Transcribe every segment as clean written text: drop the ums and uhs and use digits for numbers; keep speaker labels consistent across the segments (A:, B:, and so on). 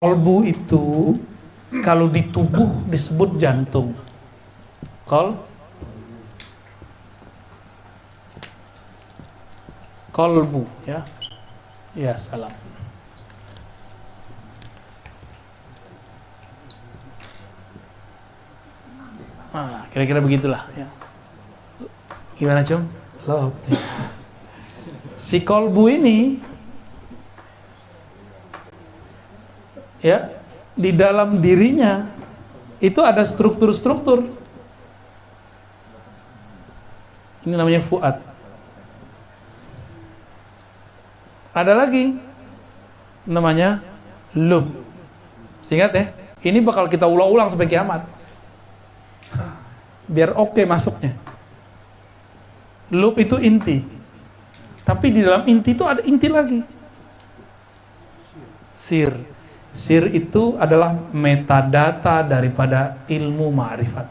A: Kolbu itu kalau di tubuh disebut jantung. Kolbu ya. Ya, salam. Kira-kira begitulah ya. Gimana, Cum? Loh. Si kolbu ini ya, di dalam dirinya itu ada struktur-struktur. Ini namanya fuad. Ada lagi namanya lub. Ingat ya, ini bakal kita ulang-ulang sampai kiamat. Biar oke masuknya. Lub itu inti. Tapi di dalam inti itu ada inti lagi. Sir. Sir itu adalah metadata daripada ilmu ma'rifat.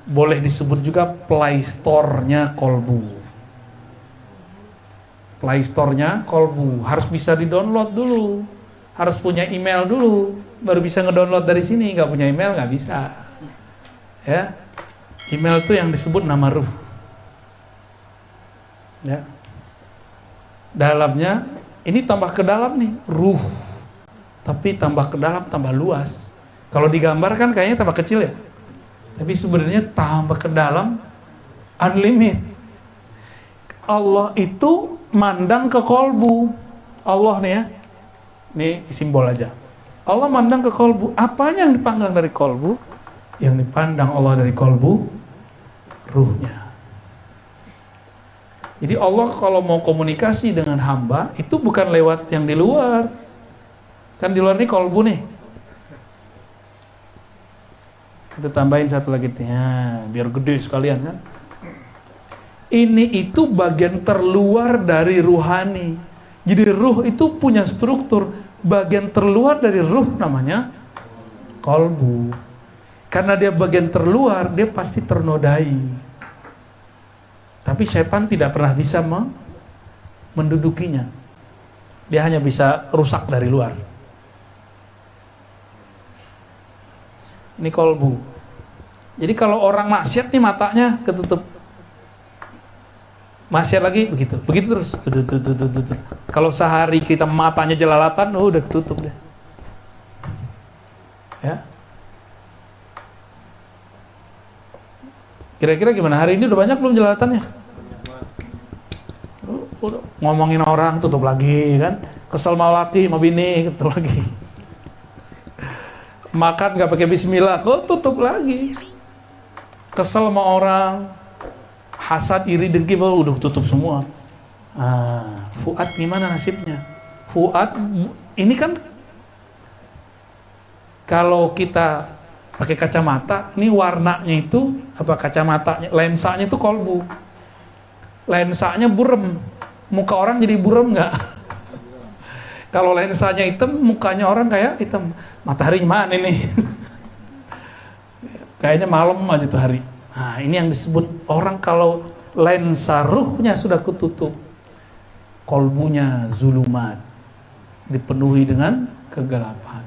A: Boleh disebut juga playstore-nya kolbu. Playstore-nya kolbu harus bisa di-download dulu. Harus punya email dulu, baru bisa ngedownload dari sini. Nggak punya email nggak bisa. Ya, email itu yang disebut nama ruh. Ya, dalamnya ini tambah ke dalam nih, ruh. Tapi tambah ke dalam, tambah luas. Kalau digambar kan kayaknya tambah kecil ya. Tapi sebenarnya tambah ke dalam, unlimited. Allah itu mandang ke kolbu. Allah nih ya, ini simbol aja. Allah mandang ke kolbu. Apanya yang dipandang dari kolbu? Yang dipandang Allah dari kolbu, ruhnya. Jadi Allah kalau mau komunikasi dengan hamba, itu bukan lewat yang di luar. Kan di luar ini kolbu nih. Kita tambahin satu lagi nih, ya, biar gede sekalian kan. Ini itu bagian terluar dari ruhani. Jadi ruh itu punya struktur. Bagian terluar dari ruh namanya kolbu. Karena dia bagian terluar, dia pasti ternodai. Tapi setan tidak pernah bisa mendudukinya. Dia hanya bisa rusak dari luar. Ini kolbu. Jadi kalau orang maksiat nih matanya ketutup. Maksiat lagi begitu. Begitu terus. Kalau sehari kita matanya jelalatan, udah ketutup deh. Ya. Kira-kira gimana? Hari ini udah banyak belum jelalatannya? Udah ngomongin orang tutup lagi kan? Kesel sama laki, sama bini, tutup lagi. Makan gak pakai bismillah, kok tutup lagi. Kesel sama orang, hasad, iri, dengki, udah tutup semua. Fuad gimana nasibnya? Fuad ini kan kalau kita pakai kacamata, ini warnanya itu apa, kacamatanya, lensanya itu kolbu. Lensanya burem. Muka orang jadi burem nggak? Kalau lensanya hitam, mukanya orang kayak hitam. Matahari mana ini? Kayaknya malam aja tuh hari. Nah, ini yang disebut orang kalau lensa ruhnya sudah ketutup. Kolbunya zulumat. Dipenuhi dengan kegelapan.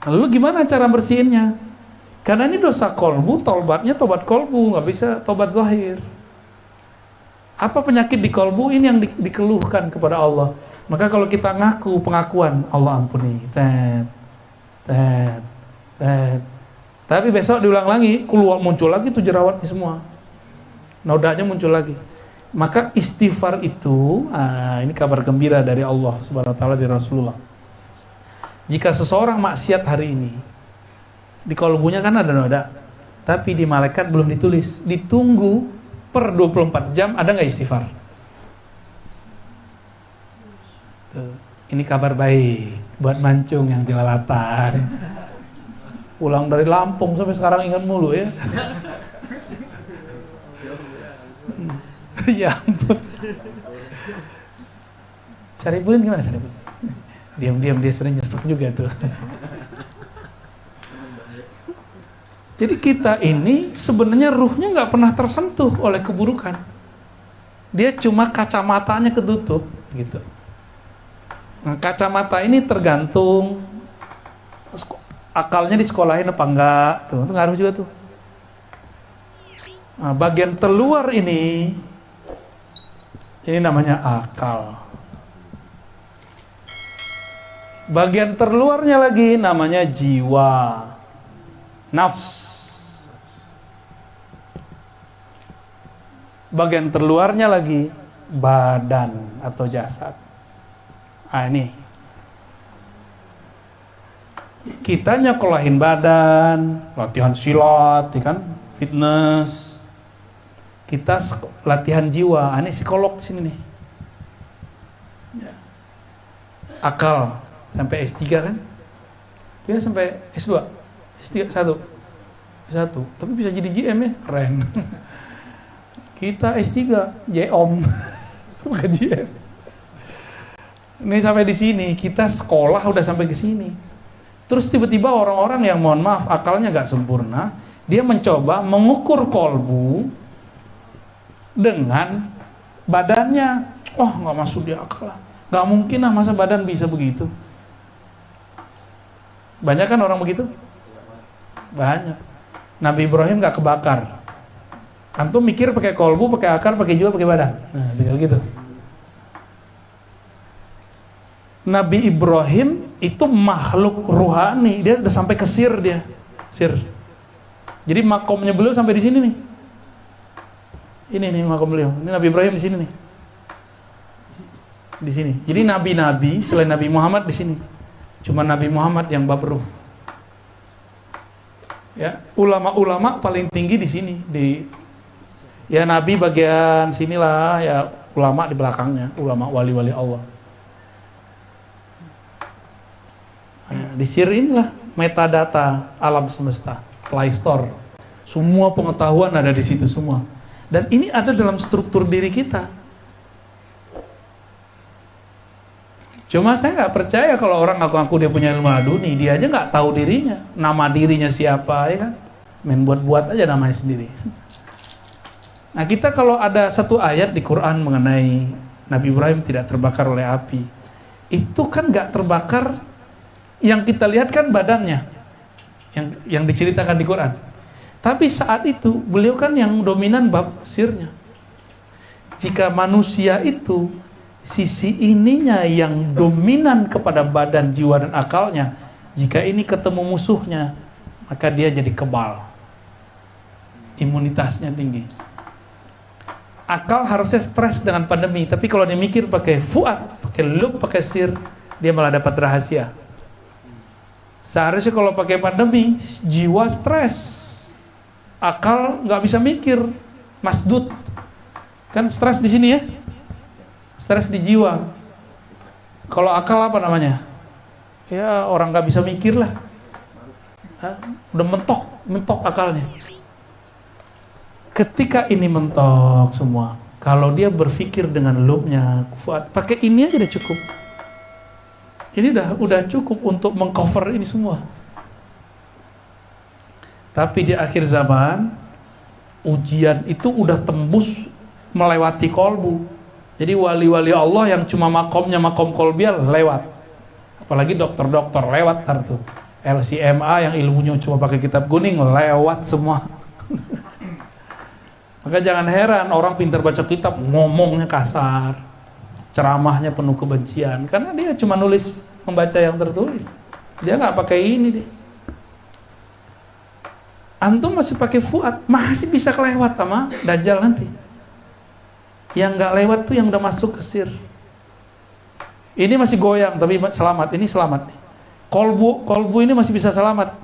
A: Lalu gimana cara bersihinnya? Karena ini dosa kolbu, tobatnya tobat kolbu, nggak bisa tobat zahir. Apa penyakit di kolbu ini yang dikeluhkan kepada Allah? Maka kalau kita ngaku pengakuan, Allah ampuni, tapi besok diulang lagi, keluar muncul lagi tuh jerawatnya semua, nodanya muncul lagi. Maka istighfar itu, ini kabar gembira dari Allah Subhanahu Wa Taala, dari Rasulullah. Jika seseorang maksiat hari ini, di kolbunya kan ada noda, tapi di malaikat belum ditulis, ditunggu per 24 jam, ada nggak istighfar? Tuh, ini kabar baik buat mancung yang jelalatan. Pulang dari Lampung sampai sekarang ingat mulu ya. Ya ampun. Syarifudin gimana Syarifudin? Diam-diam dia sering nyesek juga tuh. Jadi kita ini sebenarnya ruhnya nggak pernah tersentuh oleh keburukan. Dia cuma kacamatanya ketutup gitu. Nah, kacamata ini tergantung akalnya disekolahin apa enggak, tuh itu ngaruh juga tuh. Nah, bagian terluar ini namanya akal. Bagian terluarnya lagi namanya jiwa, nafs. Bagian terluarnya lagi badan atau jasad. Ah ini kita nyekolahin badan, latihan silat, ya kan, fitness. Kita latihan jiwa. Ini psikolog sini nih. Ya. Akal sampai S3 kan? Dia sampai S2, S3 1. Tapi bisa jadi GM ya, keren. Kita S3, JOM. Bukan GM. Ini sampai di sini, kita sekolah udah sampai ke sini. Terus tiba-tiba orang-orang yang mohon maaf akalnya gak sempurna, dia mencoba mengukur kolbu dengan badannya. Oh, nggak masuk di akal lah. Nggak mungkin lah, masa badan bisa begitu. Banyak kan orang begitu? Banyak. Nabi Ibrahim nggak kebakar. Antum mikir pakai kolbu, pakai akar, pakai jiwa, pakai badan. Nah, tinggal gitu. Nabi Ibrahim itu makhluk ruhani, dia udah sampai ke sir dia. Sir. Jadi makomnya beliau sampai di sini nih. Ini nih makom beliau. Ini Nabi Ibrahim di sini nih. Di sini. Jadi nabi-nabi selain Nabi Muhammad di sini. Cuma Nabi Muhammad yang bab ruh. Ya, ulama-ulama paling tinggi di sini, ya nabi bagian sinilah, ya ulama di belakangnya, ulama wali-wali Allah. Nah, di sir inilah metadata alam semesta, Play Store. Semua pengetahuan ada di situ semua. Dan ini ada dalam struktur diri kita. Cuma saya nggak percaya kalau orang ngaku-ngaku dia punya ilmu laduni, dia aja nggak tahu dirinya, nama dirinya siapa, ya kan? Main buat-buat aja namanya sendiri. Nah, kita kalau ada satu ayat di Quran mengenai Nabi Ibrahim tidak terbakar oleh api, itu kan nggak terbakar, yang kita lihat kan badannya, yang diceritakan di Quran. Tapi saat itu beliau kan yang dominan bab sirnya. Jika manusia itu sisi ininya yang dominan kepada badan, jiwa dan akalnya, jika ini ketemu musuhnya, maka dia jadi kebal, imunitasnya tinggi. Akal harusnya stres dengan pandemi, tapi kalau dia mikir pakai fuad, pakai lub, pakai sir, dia malah dapat rahasia. Seharusnya kalau pakai pandemi, jiwa stres, akal nggak bisa mikir, masdud, kan stres di sini ya. Stres di jiwa. Kalau akal apa namanya? Ya orang nggak bisa mikir lah. Udah mentok akalnya. Ketika ini mentok semua, kalau dia berpikir dengan lubnya, pakai ini aja udah cukup. Ini udah cukup untuk mengcover ini semua. Tapi di akhir zaman, ujian itu udah tembus melewati kolbu. Jadi wali-wali Allah yang cuma makomnya makom kolbial lewat. Apalagi dokter-dokter lewat tuh. LCMA yang ilmunya cuma pakai kitab kuning lewat semua. Maka jangan heran orang pintar baca kitab ngomongnya kasar, ceramahnya penuh kebencian, karena dia cuma nulis membaca yang tertulis. Dia nggak pakai ini dia. Antum masih pakai fuad, masih bisa kelewat sama Dajjal nanti. Yang nggak lewat tuh yang udah masuk ke sir. Ini masih goyang tapi selamat. Ini selamat. Kolbu ini masih bisa selamat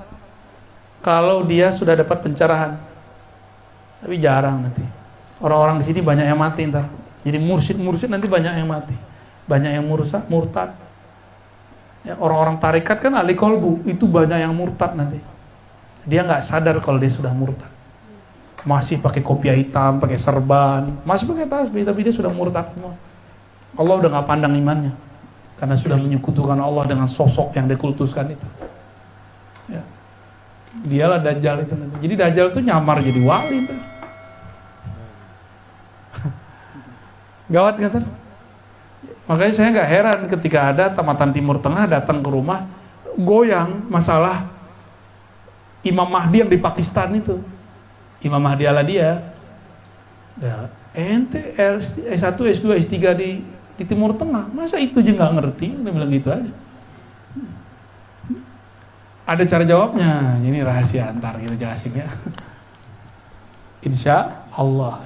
A: kalau dia sudah dapat pencerahan. Tapi jarang nanti. Orang-orang di sini banyak yang mati ntar. Jadi mursyid nanti banyak yang mati. Banyak yang murtad. Ya, orang-orang tarikat kan ahli kolbu, itu banyak yang murtad nanti. Dia nggak sadar kalau dia sudah murtad. Masih pakai kopiah hitam, pakai serban, masih pakai tasbih, tapi dia sudah murtad semua. Allah udah nggak pandang imannya, karena sudah menyekutukan Allah dengan sosok yang dikultuskan itu. Ya. Dialah Dajjal itu nanti. Jadi Dajjal itu nyamar jadi wali itu. Gawat kata. Makanya saya nggak heran ketika ada tamatan Timur Tengah datang ke rumah goyang masalah Imam Mahdi yang di Pakistan itu. Imam Mahdi ala dia. Ya, ente S1, S2, S3 di Timur Tengah, masa itu aja nggak ngerti? Dia bilang gitu aja. Ada cara jawabnya, ini rahasia antar kita jelasin ya. Insya Allah.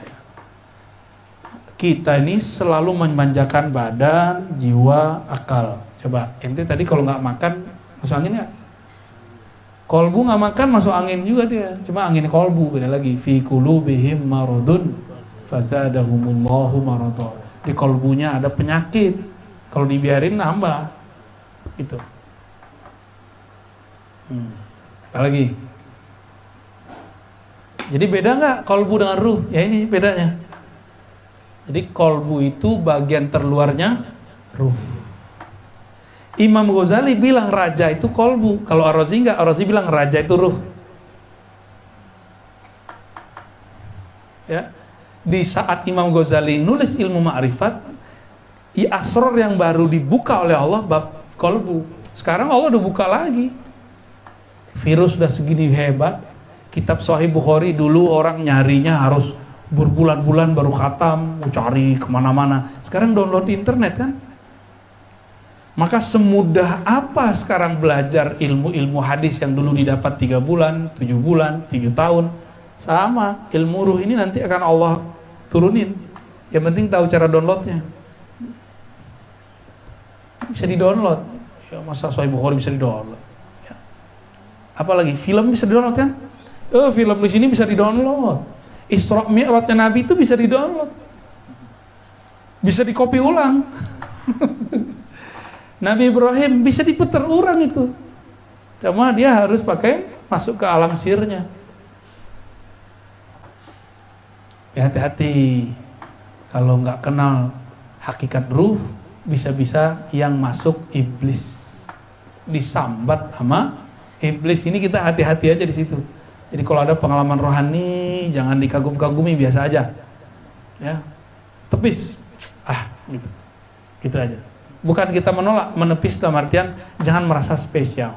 A: Kita ini selalu memanjakan badan, jiwa, akal. Coba, ente tadi kalau nggak makan masuk angin nggak? Kolbu nggak makan masuk angin juga dia. Cuma angin kolbu beda lagi. Fi qulubihim maradun fazadahumullahu marada. Di kolbunya ada penyakit. Kalau dibiarin nambah. Gitu. Apalagi? Jadi beda nggak kolbu dengan ruh? Ya ini bedanya. Jadi kolbu itu bagian terluarnya ruh. Imam Ghazali bilang raja itu kolbu. Kalau Ar-Razi enggak, Ar-Razi bilang raja itu ruh. Ya. Di saat Imam Ghazali nulis ilmu ma'rifat, asrar yang baru dibuka oleh Allah bab kolbu. Sekarang Allah udah buka lagi. Virus udah segini hebat. Kitab Sahih Bukhari dulu orang nyarinya harus berbulan-bulan baru khatam, cari kemana-mana. Sekarang download di internet kan. Maka semudah apa sekarang belajar ilmu-ilmu hadis yang dulu didapat 3 bulan, 7 bulan, 7 tahun. Sama, ilmu ruh ini nanti akan Allah turunin. Yang penting tahu cara downloadnya. Bisa di-download. Ya, masa Sahih Bukhari bisa di-download. Ya. Apalagi film bisa di-download kan? Film di sini bisa di-download. Isra Mi'rajnya Nabi itu bisa di-download. Bisa di-copy ulang. Nabi Ibrahim bisa diputar ulang itu. Cuma dia harus pakai masuk ke alam sirnya. Ya, hati-hati. Kalau nggak kenal hakikat ruh, bisa-bisa yang masuk iblis. Disambat sama iblis. Ini kita hati-hati aja di situ. Jadi kalau ada pengalaman rohani, jangan dikagum-kagumi, biasa aja. Ya. Tepis. Gitu. Gitu aja. Bukan kita menolak, menepis dalam artian jangan merasa spesial.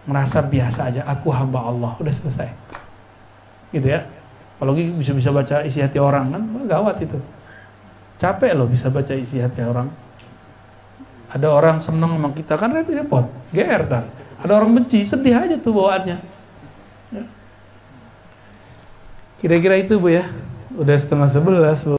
A: Merasa biasa aja, aku hamba Allah, udah selesai. Gitu ya. Apalagi bisa baca isi hati orang kan, gawat itu. Capek loh bisa baca isi hati orang. Ada orang seneng sama kita kan repot, GR kan. Ada orang benci, sedih aja tuh bawaannya. Ya. Kira-kira itu Bu ya. Udah 10:30 Bu.